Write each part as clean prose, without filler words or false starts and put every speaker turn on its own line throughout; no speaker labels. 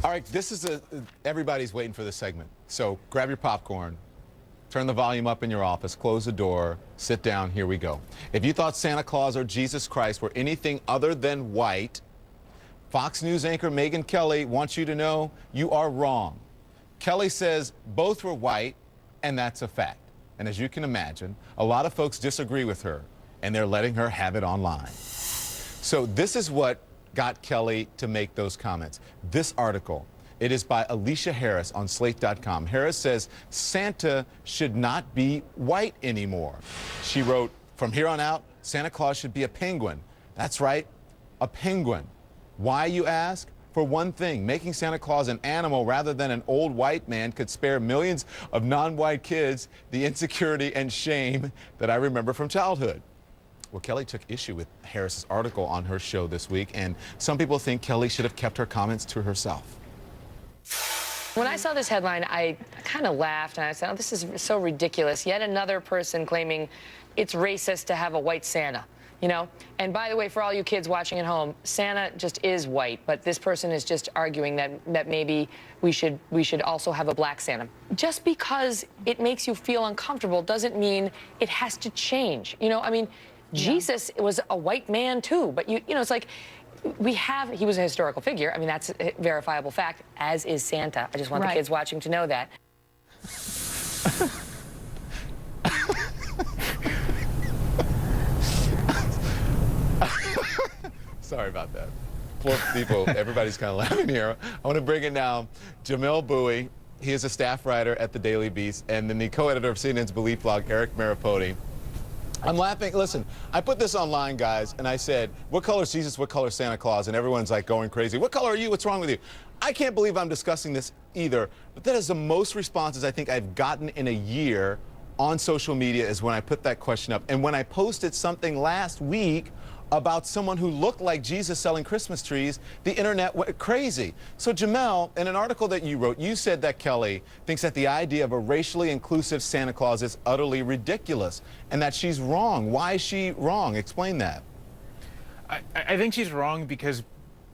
All right, this is everybody's waiting for this segment. So grab your popcorn, turn the volume up in your office, close the door, sit down, here we go. If you thought Santa Claus or Jesus Christ were anything other than white, Fox News anchor Megyn Kelly wants you to know you are wrong. Kelly says both were white, and that's a fact. And as you can imagine, a lot of folks disagree with her, and they're letting her have it online. So this is what got Kelly to make those comments. This article, it is by Alicia Harris on Slate.com. Harris says Santa should not be white anymore. She wrote, from here on out, Santa Claus should be a penguin. That's right, a penguin. Why, you ask? For one thing, making Santa Claus an animal rather than an old white man could spare millions of non-white kids the insecurity and shame that I remember from childhood. Well, Kelly took issue with Harris's article on her show this week, and some people think Kelly should have kept her comments to herself.
When I saw this headline, I kind of laughed, and I said, oh, this is so ridiculous. Yet another person claiming it's racist to have a white Santa, you know? And by the way, for all you kids watching at home, Santa just is white, but this person is just arguing that maybe we should also have a black Santa. Just because it makes you feel uncomfortable doesn't mean it has to change. You know, I mean, Jesus was a white man too, but you know, it's like he was a historical figure. I mean, that's a verifiable fact, as is Santa. I just want the kids watching to know that.
Sorry about that. Poor people, everybody's kind of laughing here. I want to bring in now Jamil Bowie. He is a staff writer at the Daily Beast, and then the co-editor of CNN's Belief blog, Eric Maripodi. I'm laughing. Listen, I put this online, guys, and I said, what color is Jesus, what color is Santa Claus? And everyone's like going crazy. What color are you? What's wrong with you? I can't believe I'm discussing this either, but that is the most responses I think I've gotten in a year on social media is when I put that question up. And when I posted something last week about someone who looked like Jesus selling Christmas trees, the internet went crazy. So Jamel, in an article that you wrote, you said that Kelly thinks that the idea of a racially inclusive Santa Claus is utterly ridiculous and that she's wrong. Why is she wrong? Explain that.
I think she's wrong because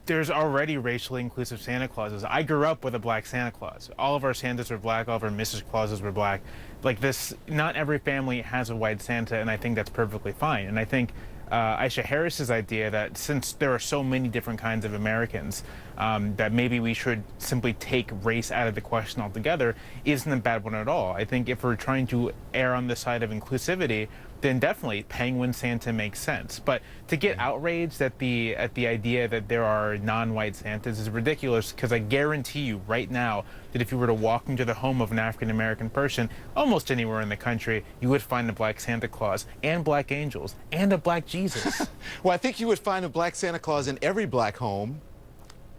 there's already racially inclusive Santa Clauses. I grew up with a black Santa Claus. All of our Santas were black, all of our Mrs. Clauses were black. Like this, not every family has a white Santa, and I think that's perfectly fine. And I think Aisha Harris's idea that since there are so many different kinds of Americans, that maybe we should simply take race out of the question altogether isn't a bad one at all. I think if we're trying to err on the side of inclusivity, then definitely Penguin Santa makes sense. But to get outraged at the idea that there are non-white Santas is ridiculous, because I guarantee you right now that if you were to walk into the home of an African-American person, almost anywhere in the country, you would find a black Santa Claus and black angels and a black Jesus.
Well, I think you would find a black Santa Claus in every black home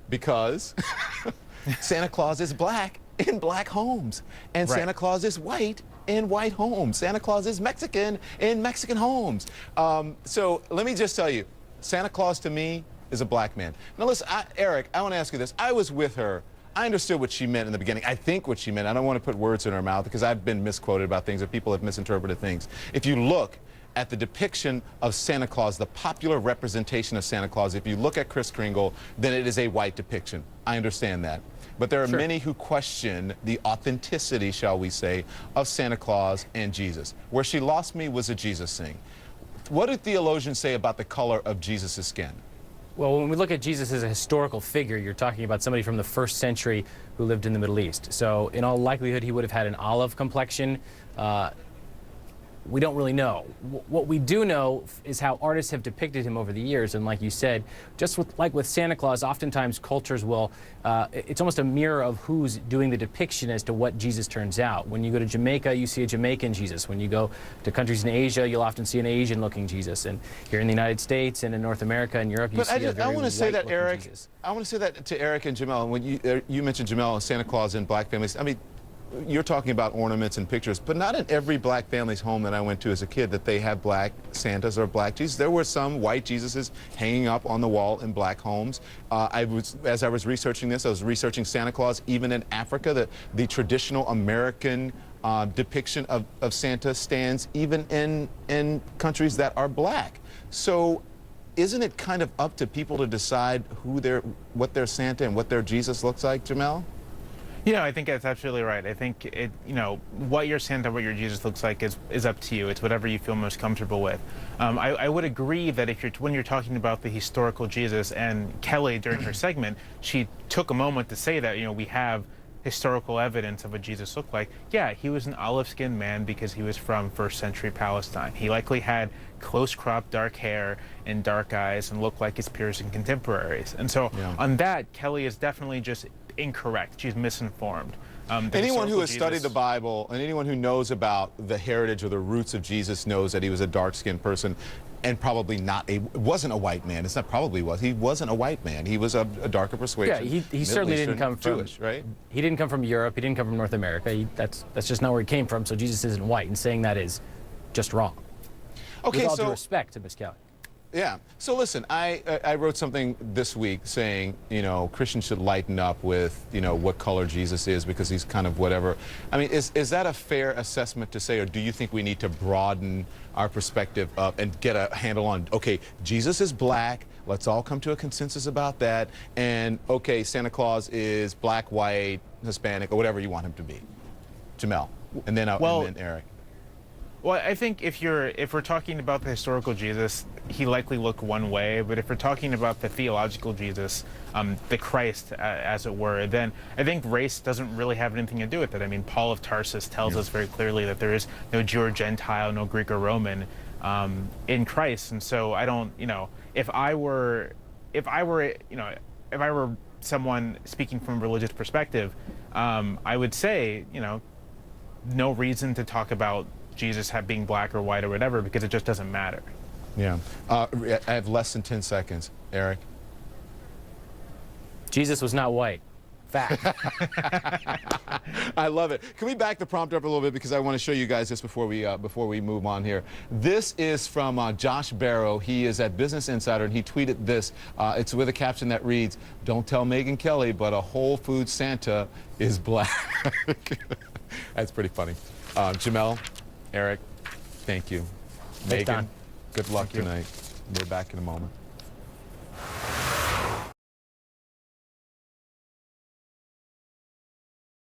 because Santa Claus is black in black homes, and Santa Claus is white in white homes. Santa Claus is Mexican in Mexican homes. So let me just tell you, Santa Claus to me is a black man. Now listen, Eric, I want to ask you this. I was with her. I understood what she meant in the beginning. I think what she meant. I don't want to put words in her mouth because I've been misquoted about things or people have misinterpreted things. If you look at the depiction of Santa Claus, the popular representation of Santa Claus, if you look at Kris Kringle, then it is a white depiction. I understand that. But there are many who question the authenticity, shall we say, of Santa Claus and Jesus. Where she lost me was a Jesus thing. What do theologians say about the color of Jesus' skin?
Well, when we look at Jesus as a historical figure, you're talking about somebody from the 1st century who lived in the Middle East. So in all likelihood, he would have had an olive complexion. We don't really know. What we do know is how artists have depicted him over the years. And like you said, just like with Santa Claus, oftentimes cultures will, it's almost a mirror of who's doing the depiction as to what Jesus turns out. When you go to Jamaica, you see a Jamaican Jesus. When you go to countries in Asia, you'll often see an Asian-looking Jesus. And here in the United States and in North America and Europe, you see a very white-looking Jesus.
I want to say that to Eric and Jamel. When you mentioned Jamel and Santa Claus in black families, I mean, you're talking about ornaments and pictures, but not in every black family's home that I went to as a kid that they have black Santas or black Jesus. There were some white Jesuses hanging up on the wall in black homes. As I was researching this, I was researching Santa Claus even in Africa. The traditional American depiction of Santa stands even in countries that are black. So isn't it kind of up to people to decide what their Santa and what their Jesus looks like, Jamel?
I think that's absolutely right. I think what your Santa, what your Jesus looks like is up to you. It's whatever you feel most comfortable with. I would agree that when you're talking about the historical Jesus, and Kelly during her segment, she took a moment to say that, we have historical evidence of what Jesus looked like. Yeah, he was an olive-skinned man because he was from first century Palestine. He likely had close-cropped dark hair and dark eyes and looked like his peers and contemporaries. And so on that, Kelly is definitely just incorrect. She's misinformed.
Anyone who has studied the Bible and anyone who knows about the heritage or the roots of Jesus knows that he was a dark-skinned person and probably wasn't a white man. It's not probably was. He wasn't a white man. He was a darker persuasion.
Yeah, he certainly didn't come from
Jewish, right?
He didn't come from Europe. He didn't come from North America. That's just not where he came from. So Jesus isn't white, and saying that is just wrong.
Okay,
with all due respect to Miss Kelly.
Yeah. So listen, I wrote something this week saying, Christians should lighten up with, what color Jesus is because he's kind of whatever. I mean, is that a fair assessment to say, or do you think we need to broaden our perspective up and get a handle on, okay, Jesus is black, let's all come to a consensus about that, and okay, Santa Claus is black, white, Hispanic, or whatever you want him to be. Jamel, and then Eric.
Well, I think if we're talking about the historical Jesus, he likely looked one way. But if we're talking about the theological Jesus, the Christ, as it were, then I think race doesn't really have anything to do with it. I mean, Paul of Tarsus tells us very clearly that there is no Jew or Gentile, no Greek or Roman in Christ. And so I don't, if I were someone speaking from a religious perspective, I would say, no reason to talk about Jesus being black or white or whatever, because it just doesn't matter.
Yeah. I have less than 10 seconds. Eric?
Jesus was not white. Fact.
I love it. Can we back the prompt up a little bit, because I want to show you guys this before we move on here. This is from Josh Barrow. He is at Business Insider, and he tweeted this. It's with a caption that reads, "Don't tell Megyn Kelly, but a Whole Foods Santa is black." That's pretty funny. Jamel, Eric, thank you.
Thanks,
Megyn,
Don.
good luck tonight. We're back in a moment.